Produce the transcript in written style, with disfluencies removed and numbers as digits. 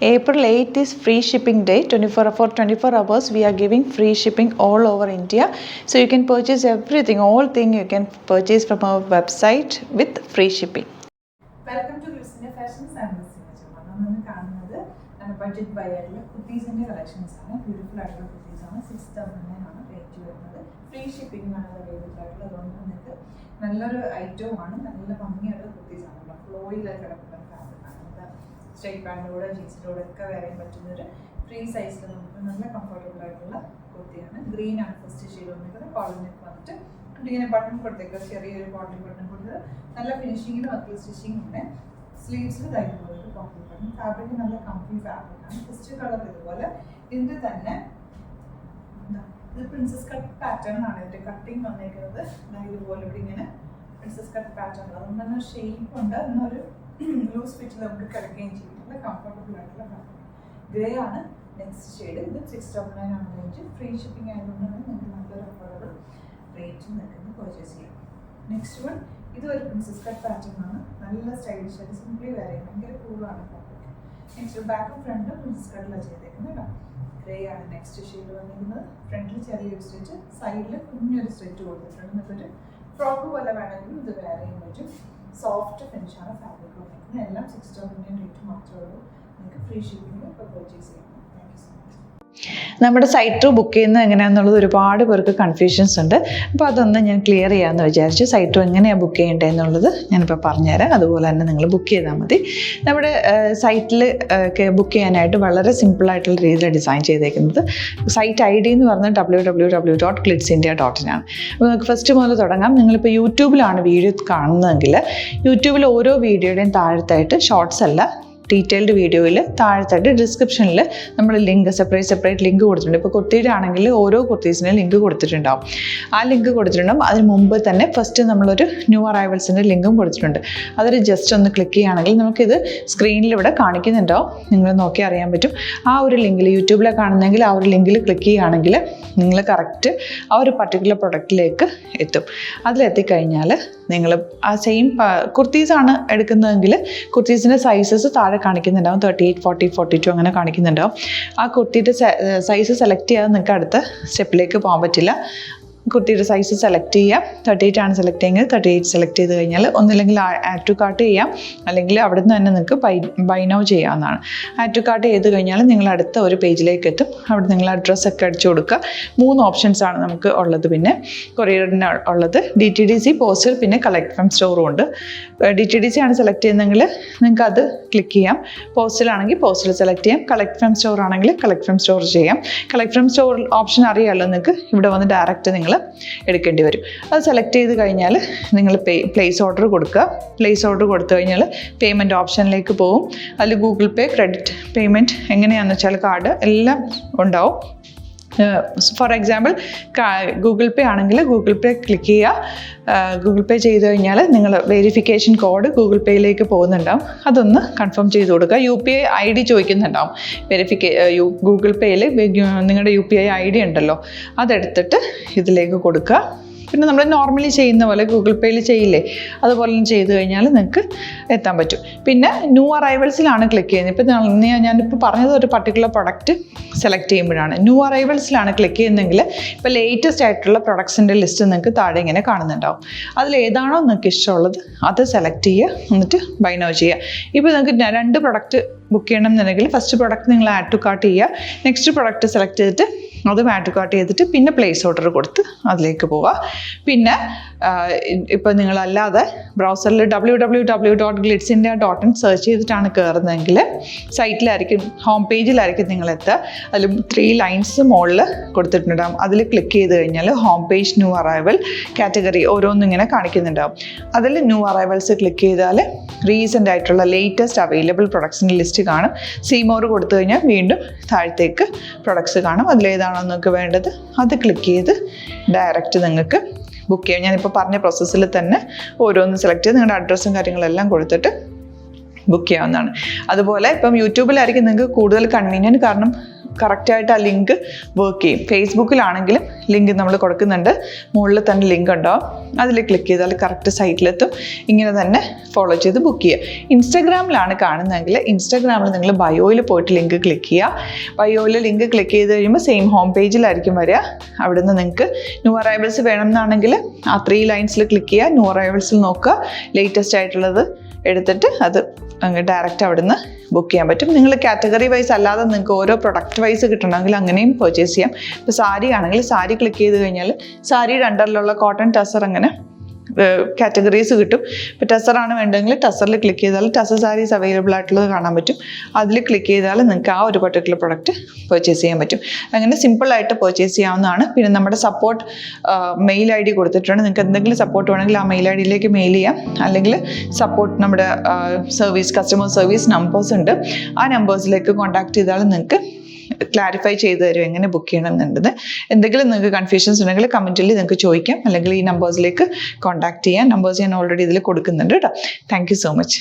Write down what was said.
April 8 is free shipping day. 24 hours we are giving free shipping all over India. So you can purchase everything, all thing you can purchase from our website with free shipping. Welcome to Glitzindia Fashions. I am Glitzindia. Budget buy Kurtis collections. Beautiful Kurtis 6,900 free shipping available. നല്ലൊരു ഐറ്റമാണ്, നല്ല ഭംഗിയുള്ള കുർത്തീസാണ്. ഫ്ലോയിലൊക്കെ കിടക്കുന്ന ഫാബ്രിക്കാണ്. Straight പാൻറ്റിലൂടെ ജീൻസിലൂടെ ഒക്കെ വരാൻ പറ്റുന്നൊരു free സൈസിൽ നമുക്ക് നല്ല കംഫർട്ടബിൾ ആയിട്ടുള്ള കുർത്തിയാണ്. ഗ്രീൻ ആണ് ഫസ്റ്റ് ഷെയ്ഡ് വന്നിട്ട്, കോളനിക്ക് വന്നിട്ട് ഇങ്ങനെ ബട്ടൺ കൊടുത്തേക്കുക, ചെറിയൊരു കോട്ടൺ ബട്ടൺ കൊടുത്ത് നല്ല ഫിനിഷിങ്ങിലും അതുപോലെ സ്റ്റിച്ചിങ് ഉണ്ട്. സ്ലീവ്സിൽ തയ്ക്കുന്നത് കോട്ടൺ ബട്ടൺ. ഫാബ്രിക് നല്ല കംഫി ഫാബ്രിക്കാണ്. ഫസ്റ്റ് കളർ ഇതുപോലെ. ഇതിൻ്റെ തന്നെ ഇത് പ്രിൻസസ് കട്ട് പാറ്റേൺ ആണ്. ഇതിൻ്റെ കട്ടിങ് വന്നേക്കുന്നത് ഇതുപോലെ ഇവിടെ ഇങ്ങനെ പ്രിൻസസ് കട്ട് പാറ്റേൺ. അതുകൊണ്ട് തന്നെ ഷേപ്പ് ഉണ്ട്, എന്നൊരു ലൂസ് ഫിറ്റിൽ നമുക്ക് കിടക്കുകയും ചെയ്യും. നല്ല കംഫർട്ടബിൾ ആയിട്ടുള്ള ഫാബ്രിക്. ഗ്രേ ആണ് നെക്സ്റ്റ് ഷെയ്ഡ്. ഇത് 6,900 ആണ് റേഞ്ച്. ഫ്രീ ഷിപ്പിംഗ് ആയതുകൊണ്ടാണ് നിങ്ങൾക്ക് നല്ലൊരു അഫോർഡബിൾ റേറ്റിൽ നിൽക്കുന്നത് പർച്ചേസ് ചെയ്യാം. നെക്സ്റ്റ് വൺ ഇത് ഒരു പ്രിൻസസ് കട്ട് പാറ്റേൺ ആണ്. നല്ല സ്റ്റൈലിഷ് ആയിട്ട് സിംപ്ലി വരെ ഭയങ്കര കൂളാണ് ഫാബ്രിക്. നെക്സ്റ്റ് ബാക്കും ഫ്രണ്ടും പ്രിൻസസ് കട്ടിലാണ് ചെയ്തേക്കുന്നത് കേട്ടോ. ഗ്രേ ആണ് നെക്സ്റ്റ് ഷെയ്ഡ് വന്നിരിക്കുന്നത്. ഫ്രണ്ടിൽ ചെറിയൊരു സ്റ്റിച്ച്, സൈഡിൽ കുഞ്ഞൊരു സ്റ്റിച്ച് കൊടുത്തിട്ടുണ്ട്. എന്നിട്ടൊരു ഫ്രോക്ക് പോലെ വേണമെങ്കിലും ഇത് വെയർ ചെയ്യാൻ പറ്റും. സോഫ്റ്റ് ഫിനിഷാണ് ഫാബ്രിക് വന്നിരിക്കുന്നത്. എല്ലാം 6,900 റേറ്റ് മാത്രമേ ഉള്ളൂ. നിങ്ങൾക്ക് ഫ്രീ ഷിപ്പിംഗ് ഇപ്പോൾ പർച്ചേസ് ചെയ്യാം. Thank you so much. നമ്മുടെ സൈറ്റ് ത്രൂ ബുക്ക് ചെയ്യുന്നത് എങ്ങനെയാണെന്നുള്ളത് ഒരുപാട് പേർക്ക് കൺഫ്യൂഷൻസ് ഉണ്ട്. അപ്പോൾ അതൊന്ന് ഞാൻ ക്ലിയർ ചെയ്യാമെന്ന് വിചാരിച്ചു. സൈറ്റ് ത്രൂ എങ്ങനെയാണ് ബുക്ക് ചെയ്യേണ്ടത് എന്നുള്ളത് ഞാനിപ്പോൾ പറഞ്ഞുതരാം. അതുപോലെ തന്നെ നിങ്ങൾ ബുക്ക് ചെയ്താൽ മതി. നമ്മുടെ സൈറ്റിൽ ബുക്ക് ചെയ്യാനായിട്ട് വളരെ സിമ്പിളായിട്ടുള്ള രീതിയിൽ ഡിസൈൻ ചെയ്തേക്കുന്നത്. സൈറ്റ് ID എന്ന് പറഞ്ഞാൽ www.glitzindia.in ആണ്. അപ്പോൾ നമുക്ക് ഫസ്റ്റ് മുതൽ തുടങ്ങാം. നിങ്ങളിപ്പോൾ യൂട്യൂബിലാണ് വീഡിയോ കാണുന്നതെങ്കിൽ യൂട്യൂബിൽ ഓരോ വീഡിയോയുടെയും താഴത്തായിട്ട് ഷോർട്സ് അല്ല, ഡീറ്റെയിൽഡ് വീഡിയോയിൽ താഴത്തായിട്ട് ഡിസ്ക്രിപ്ഷനിൽ നമ്മൾ ലിങ്ക് സെപ്പറേറ്റ് ലിങ്ക് കൊടുത്തിട്ടുണ്ട്. ഇപ്പോൾ കുർത്തിയുടെ ആണെങ്കിൽ ഓരോ കുർത്തീസിന് ലിങ്ക് കൊടുത്തിട്ടുണ്ടാവും. ആ ലിങ്ക് കൊടുത്തിട്ടുണ്ടാവും. അതിന് മുമ്പ് തന്നെ ഫസ്റ്റ് നമ്മളൊരു ന്യൂ അറൈവൽസിൻ്റെ ലിങ്കും കൊടുത്തിട്ടുണ്ട്. അതൊരു ജസ്റ്റ് ഒന്ന് ക്ലിക്ക് ചെയ്യുകയാണെങ്കിൽ നമുക്കിത് സ്ക്രീനിൽ ഇവിടെ കാണിക്കുന്നുണ്ടാവും. നിങ്ങൾ നോക്കി അറിയാൻ പറ്റും. ആ ഒരു ലിങ്കിൽ യൂട്യൂബിലെ കാണുന്നെങ്കിൽ ആ ഒരു ലിങ്കിൽ ക്ലിക്ക് ചെയ്യുകയാണെങ്കിൽ നിങ്ങൾ കറക്റ്റ് ആ ഒരു പർട്ടിക്കുലർ പ്രൊഡക്റ്റിലേക്ക് എത്തും. അതിലെത്തിക്കഴിഞ്ഞാൽ നിങ്ങൾ ആ സെയിം കുർത്തീസാണ് എടുക്കുന്നതെങ്കിൽ കുർത്തീസിൻ്റെ സൈസസ് താഴെ കാണിക്കുന്നുണ്ടാവും. 38, 40, 42 അങ്ങനെ കാണിക്കുന്നുണ്ടാവും. ആ കുർത്തിയുടെ സൈസ് സെലക്ട് ചെയ്യാതെ നിങ്ങൾക്ക് അടുത്ത സ്റ്റെപ്പിലേക്ക് പോകാൻ പറ്റില്ല. കുർത്തിയുടെ സൈസ് സെലക്ട് ചെയ്യാം. 38 ആണ് സെലക്ട് ചെയ്യുന്നത്. 38 സെലക്ട് ചെയ്ത് കഴിഞ്ഞാൽ ഒന്നില്ലെങ്കിൽ ആഡ് ടു കാർട്ട് ചെയ്യാം, അല്ലെങ്കിൽ അവിടെ നിന്ന് തന്നെ നിങ്ങൾക്ക് ബൈ നൗ ചെയ്യാവുന്നതാണ്. ആഡ് ടു കാർട്ട് ചെയ്ത് കഴിഞ്ഞാൽ നിങ്ങൾ അടുത്ത ഒരു പേജിലേക്ക് എത്തും. അവിടെ നിങ്ങൾ അഡ്രസ്സൊക്കെ അടിച്ചു കൊടുക്കുക. 3 ഓപ്ഷൻസാണ് നമുക്ക് ഉള്ളത്. പിന്നെ കൊറിയറിന് ഉള്ളത് DTDC, പോസ്റ്റൽ, പിന്നെ കളക്ട് ഫ്രം സ്റ്റോറും ഉണ്ട്. DTDC ആണ് സെലക്ട് ചെയ്യുന്നതെങ്കിൽ നിങ്ങൾക്ക് അത് ക്ലിക്ക് ചെയ്യാം. പോസ്റ്റലാണെങ്കിൽ പോസ്റ്റൽ സെലക്ട് ചെയ്യാം. കളക്ട് ഫ്രം സ്റ്റോർ ആണെങ്കിൽ കളക്ട് ഫ്രം സ്റ്റോർ ചെയ്യാം. കളക്ട് ഫ്രം സ്റ്റോർ ഓപ്ഷൻ അറിയാമല്ലോ നിങ്ങൾക്ക്. ഇവിടെ വന്ന് ഡയറക്റ്റ് നിങ്ങൾ എടുക്കേണ്ടി വരും. അത് സെലക്ട് ചെയ്ത് കഴിഞ്ഞാൽ നിങ്ങൾ പ്ലേസ് ഓർഡർ കൊടുക്കുക. പ്ലേസ് ഓർഡർ കൊടുത്തു കഴിഞ്ഞാൽ പേയ്മെൻറ്റ് ഓപ്ഷനിലേക്ക് പോകും. അതിൽ ഗൂഗിൾ പേ, ക്രെഡിറ്റ് പേയ്മെൻറ്റ് എങ്ങനെയാണെന്ന് വെച്ചാൽ കാർഡ് എല്ലാം ഉണ്ടാവും. ഫോർ എക്സാമ്പിൾ ഗൂഗിൾ പേ ആണെങ്കിൽ ഗൂഗിൾ പേ ക്ലിക്ക് ചെയ്യുക. ഗൂഗിൾ പേ ചെയ്ത് കഴിഞ്ഞാൽ നിങ്ങൾ വെരിഫിക്കേഷൻ കോഡ് ഗൂഗിൾ പേയിലേക്ക് പോകുന്നുണ്ടാവും. അതൊന്ന് കൺഫേം ചെയ്ത് കൊടുക്കുക. UPI ID ചോദിക്കുന്നുണ്ടാവും. ഗൂഗിൾ പേയിൽ നിങ്ങളുടെ UPI ID ഉണ്ടല്ലോ, അതെടുത്തിട്ട് ഇതിലേക്ക് കൊടുക്കുക. പിന്നെ നമ്മൾ നോർമലി ചെയ്യുന്ന പോലെ ഗൂഗിൾ പേയിൽ ചെയ്യില്ലേ, അതുപോലെ ചെയ്ത് കഴിഞ്ഞാൽ നിങ്ങൾക്ക് എത്താൻ പറ്റും. പിന്നെ ന്യൂ അറൈവൽസിലാണ് ക്ലിക്ക് ചെയ്യുന്നത്. ഇപ്പോൾ ഞാനിപ്പോൾ പറഞ്ഞത് ഒരു പർട്ടിക്കുലർ പ്രൊഡക്റ്റ് സെലക്ട് ചെയ്യുമ്പോഴാണ്. ന്യൂ അറൈവൽസിലാണ് ക്ലിക്ക് ചെയ്യുന്നതെങ്കിൽ ഇപ്പോൾ ലേറ്റസ്റ്റ് ആയിട്ടുള്ള പ്രൊഡക്ട്സിൻ്റെ ലിസ്റ്റ് നിങ്ങൾക്ക് താഴെ ഇങ്ങനെ കാണുന്നുണ്ടാവും. അതിലേതാണോ നിങ്ങൾക്ക് ഇഷ്ടമുള്ളത് അത് സെലക്ട് ചെയ്യുക, എന്നിട്ട് ബൈ നൗ ചെയ്യുക. ഇപ്പോൾ നിങ്ങൾക്ക് 2 പ്രൊഡക്റ്റ് ബുക്ക് ചെയ്യണം എന്നുണ്ടെങ്കിൽ ഫസ്റ്റ് പ്രൊഡക്റ്റ് നിങ്ങൾ ആഡ് ടു കാർട്ട് ചെയ്യുക. നെക്സ്റ്റ് പ്രൊഡക്റ്റ് സെലക്ട് ചെയ്തിട്ട് അതും ആഡ് ടു കാർട്ട് ചെയ്തിട്ട് പിന്നെ പ്ലേസ് ഓർഡർ കൊടുത്ത് അതിലേക്ക് പോവുക. പിന്നെ ഇപ്പോൾ നിങ്ങളല്ലാതെ ബ്രൗസറിൽ www.glitzindia.in സെർച്ച് ചെയ്തിട്ടാണ് കയറുന്നതെങ്കിൽ സൈറ്റിലായിരിക്കും, ഹോം പേജിലായിരിക്കും നിങ്ങളെത്തുക. അതിൽ 3 ലൈൻസ് മുകളിൽ കൊടുത്തിട്ടുണ്ടാകും. അതിൽ ക്ലിക്ക് ചെയ്ത് കഴിഞ്ഞാൽ home page, new arrival, category ഓരോന്നും ഇങ്ങനെ കാണിക്കുന്നുണ്ടാകും. അതിൽ ന്യൂ അറൈവൽസ് ക്ലിക്ക് ചെയ്താൽ റീസെൻ്റ് ആയിട്ടുള്ള ലേറ്റസ്റ്റ് അവൈലബിൾ പ്രൊഡക്ട്സിൻ്റെ ലിസ്റ്റ് കാണും. സീമോർ കൊടുത്തു കഴിഞ്ഞാൽ വീണ്ടും താഴത്തേക്ക് പ്രൊഡക്ട്സ് കാണും. അതിലേതാണോ നിങ്ങൾക്ക് വേണ്ടത് അത് ക്ലിക്ക് ചെയ്ത് ഡയറക്റ്റ് നിങ്ങൾക്ക് ബുക്ക് ചെയ്യാം. ഞാനിപ്പോൾ പറഞ്ഞ പ്രോസസ്സിൽ തന്നെ ഓരോന്ന് സെലക്ട് ചെയ്ത് നിങ്ങളുടെ അഡ്രസ്സും കാര്യങ്ങളെല്ലാം കൊടുത്തിട്ട് ബുക്ക് ചെയ്യാവുന്നതാണ്. അതുപോലെ ഇപ്പം യൂട്യൂബിലായിരിക്കും നിങ്ങൾക്ക് കൂടുതൽ കൺവീനിയൻറ്റ്. കാരണം കറക്റ്റായിട്ട് ആ ലിങ്ക് വർക്ക് ചെയ്യും. ഫേസ്ബുക്കിലാണെങ്കിലും ലിങ്ക് നമ്മൾ കൊടുക്കുന്നുണ്ട്, മുകളിൽ തന്നെ ലിങ്ക് ഉണ്ടാവും, അതിൽ ക്ലിക്ക് ചെയ്താൽ കറക്റ്റ് സൈറ്റിലെത്തും. ഇങ്ങനെ തന്നെ ഫോളോ ചെയ്ത് ബുക്ക് ചെയ്യുക. ഇൻസ്റ്റാഗ്രാമിലാണ് കാണുന്നതെങ്കിൽ ഇൻസ്റ്റാഗ്രാമിൽ നിങ്ങൾ ബയോയിൽ പോയിട്ട് ലിങ്ക് ക്ലിക്ക് ചെയ്യുക. ബയോയിൽ ലിങ്ക് ക്ലിക്ക് ചെയ്ത് കഴിയുമ്പോൾ സെയിം ഹോം പേജിലായിരിക്കും വരിക. അവിടുന്ന് നിങ്ങൾക്ക് ന്യൂ അറൈവൽസ് വേണം എന്നാണെങ്കിൽ ആ 3 ലൈൻസിൽ ക്ലിക്ക് ചെയ്യുക, ന്യൂ അറൈവൽസിൽ നോക്കുക, ലേറ്റസ്റ്റ് ആയിട്ടുള്ളത് എടുത്തിട്ട് അത് അങ്ങ് ഡയറക്റ്റ് അവിടുന്ന് ബുക്ക് ചെയ്യാൻ പറ്റും. നിങ്ങൾ കാറ്റഗറി വൈസ് അല്ലാതെ നിങ്ങൾക്ക് ഓരോ പ്രൊഡക്റ്റ് വൈസ് കിട്ടണമെങ്കിൽ അങ്ങനെയും പർച്ചേസ് ചെയ്യാം. ഇപ്പോൾ സാരി ആണെങ്കിൽ സാരി ക്ലിക്ക് ചെയ്ത് കഴിഞ്ഞാൽ സാരിയുടെ അണ്ടറിലുള്ള കോട്ടൺ ടസർ അങ്ങനെ കാറ്റഗറീസ് കിട്ടും. ഇപ്പോൾ ടസറാണ് വേണ്ടതെങ്കിൽ ടസറിൽ ക്ലിക്ക് ചെയ്താൽ ടസർ സാരീസ് അവൈലബിൾ ആയിട്ടുള്ളത് കാണാൻ പറ്റും. അതിൽ ക്ലിക്ക് ചെയ്താൽ നിങ്ങൾക്ക് ആ ഒരു പർട്ടിക്കുലർ പ്രൊഡക്റ്റ് പർച്ചേസ് ചെയ്യാൻ പറ്റും. അങ്ങനെ സിമ്പിളായിട്ട് പർച്ചേസ് ചെയ്യാവുന്നതാണ്. പിന്നെ നമ്മുടെ സപ്പോർട്ട് മെയിൽ ID കൊടുത്തിട്ടുണ്ട്. നിങ്ങൾക്ക് എന്തെങ്കിലും സപ്പോർട്ട് വേണമെങ്കിൽ ആ മെയിൽ IDയിലേക്ക് മെയിൽ ചെയ്യാം. അല്ലെങ്കിൽ സപ്പോർട്ട് നമ്മുടെ കസ്റ്റമർ സർവീസ് നമ്പേഴ്സ് ഉണ്ട്, ആ നമ്പേഴ്സിലേക്ക് കോൺടാക്ട് ചെയ്താൽ നിങ്ങൾക്ക് ക്ലാരിഫൈ ചെയ്ത് തരും എങ്ങനെ ബുക്ക് ചെയ്യണം എന്നുള്ളത്. എന്തെങ്കിലും നിങ്ങൾക്ക് കൺഫ്യൂഷൻസ് ഉണ്ടെങ്കിൽ കമൻറ്റിൽ നിങ്ങൾക്ക് ചോദിക്കാം, അല്ലെങ്കിൽ ഈ നമ്പേഴ്സിലേക്ക് കോൺടാക്ട് ചെയ്യാം. നമ്പേഴ്സ് ഞാൻ ഓൾറെഡി ഇതിൽ കൊടുക്കുന്നുണ്ട് കേട്ടോ. Thank you so much.